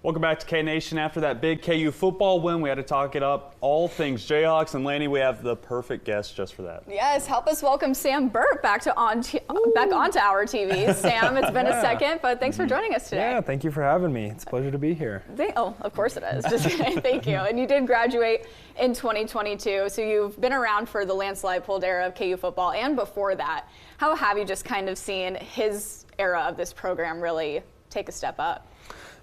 Welcome back to K-Nation. After that big KU football win, we had to talk it up. All things Jayhawks. And Laney, we have the perfect guest just for that. Yes, help us welcome Sam Burt back onto our TV. Sam, it's been a second, but thanks for joining us today. Yeah, thank you for having me. It's a pleasure to be here. Of course it is. Just kidding. Thank you. And you did graduate in 2022, so you've been around for the Lance Leipold era of KU football and before that. How have you just kind of seen his era of this program really take a step up?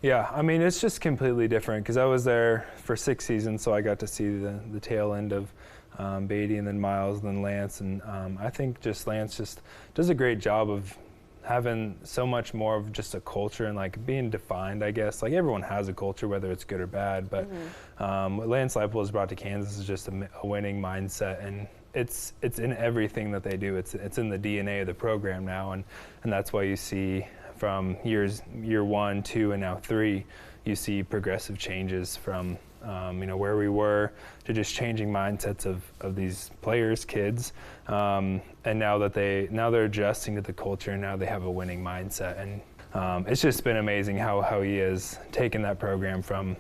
Yeah, I mean, it's just completely different because I was there for 6 seasons, so I got to see the tail end of Beaty and then Miles and then Lance. And I think just Lance just does a great job of having so much more of just a culture and like being defined, I guess. Like everyone has a culture, whether it's good or bad, but what Lance Leipold has brought to Kansas is just a winning mindset, and it's in everything that they do. It's in the DNA of the program now, and that's why you see from year 1, 2, and now 3, you see progressive changes from where we were to just changing mindsets of these players, kids, and now they're adjusting to the culture, and now they have a winning mindset, and it's just been amazing how he has taken that program from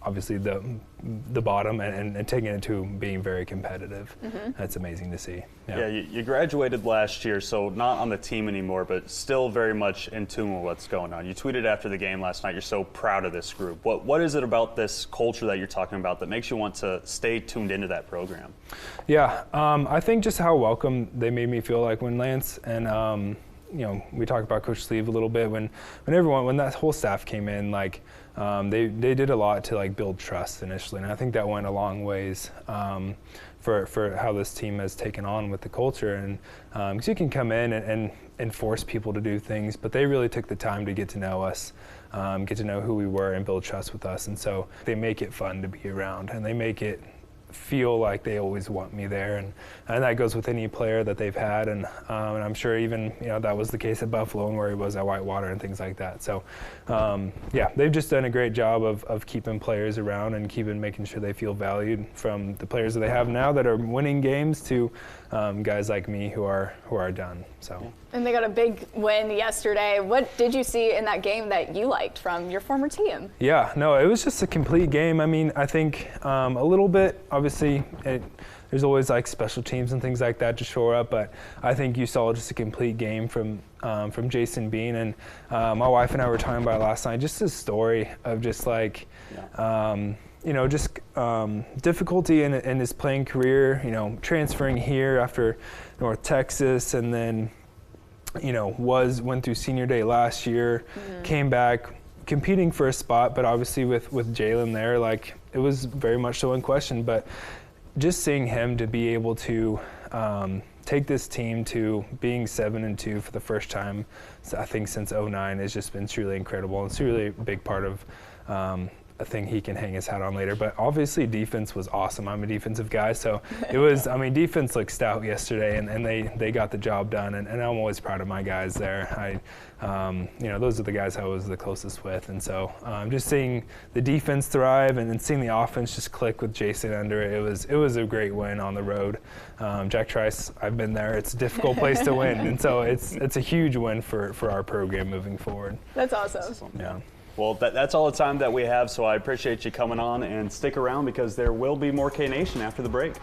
obviously the bottom and taking it to being very competitive. That's amazing to see. Yeah, you graduated last year, so not on the team anymore, but still very much in tune with what's going on. You tweeted after the game last night, you're so proud of this group. What is it about this culture that you're talking about that makes you want to stay tuned into that program? Yeah, I think just how welcome they made me feel. Like when Lance and we talked about Coach Sleeve a little bit. When that whole staff came in, like they did a lot to like build trust initially, and I think that went a long ways for how this team has taken on with the culture. And because you can come in and force people to do things, but they really took the time to get to know us, get to know who we were, and build trust with us. And so they make it fun to be around, and they make it feel like they always want me there, and that goes with any player that they've had, and I'm sure even that was the case at Buffalo and where he was at Whitewater and things like that. So yeah, they've just done a great job of keeping players around and making sure they feel valued, from the players that they have now that are winning games to guys like me who are done. So. And they got a big win yesterday. What did you see in that game that you liked from your former team? Yeah, no, it was just a complete game. I mean, I think a little bit, obviously, there's always like special teams and things like that to shore up, but I think you saw just a complete game from Jason Bean. And my wife and I were talking about it last night, just his story of just like, difficulty in his playing career, transferring here after North Texas, and then went through senior day last year, came back competing for a spot, but obviously with Jalen there, like it was very much so in question. But just seeing him to be able to take this team to being 7-2 for the first time, I think since '09, has just been truly incredible, and it's really a big part of a thing he can hang his hat on later. But obviously defense was awesome. I'm a defensive guy, so it was, I mean, defense looked stout yesterday, and they got the job done, and I'm always proud of my guys there. Those are the guys I was the closest with, and so just seeing the defense thrive and seeing the offense just click with Jason under it, it was a great win on the road. Jack Trice, I've been there. It's a difficult place to win, and so it's a huge win for our program moving forward. That's awesome. Yeah. Well, that's all the time that we have, so I appreciate you coming on, and stick around because there will be more K-Nation after the break.